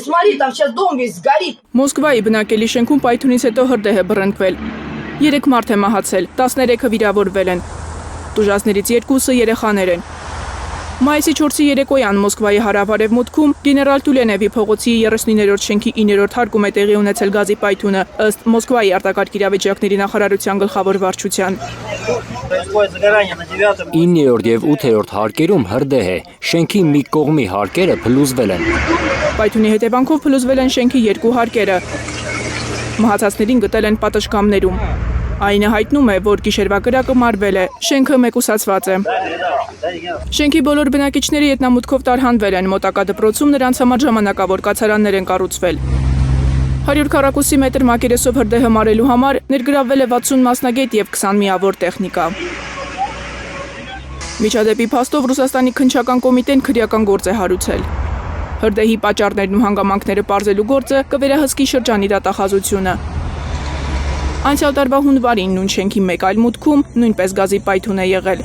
Смотри, там сейчас дом весь сгорит. Մոսկվայի բնակելի շենքում պայթյունից հետո հրդեհ է բռնկվել։ 3 մարդ է մահացել, 13-ը վիրավորվել են։ Տուժածներից 2-ը երեխաներ են։ Մայիսի 4-ի երեկոյան Մոսկվայի հարավ-արևմուտքում գեներալ Տուլենևի փողոցի 39-րդ շենքի 9-րդ հարկում է տեղի ունեցել գազի պայթյունը, ըստ Մոսկվայի արտակարգ իրավիճակների նախարարության գլխավոր վարչության։ 9-րդ և 8-րդ հարկերում հրդեհ է, շենքի մի կողմի հարկերը փլուզվել են։ Պայթյունի հետևանքով փլուզվել են շենքի 2 հարկերը։ Մահացածներին գտել են պատշգամբներում։ Այնը հայտնում է, որ գիշերվա կրակը մարվել է, շենքը մեկուսացված է։ Շենքի բոլոր բնակիչները ետնամուտքով տարհանվել են, մոտակա դպրոցում նրանց համար ժամանակավոր կացարաններ են կառուցվել։ 100 քառակուսի մետր մակերեսով հրդեհը մարելու համար ներգրավվել է 60 մասնագետ և 20 միավոր տեխնիկա։ Միջադեպի փաստով Ռուսաստանի քննչական կոմիտեն քրեական գործ է հարուցել։ Հրդեհի պատճառներն ու հանգամանքները պարզելու գործը կվերահսկի շրջանի դատախազությունը։ Անցյալ տարվա հունվարին նույն շենքի մեկ այլ մուտքում նույնպես գազի պայթյուն է եղել։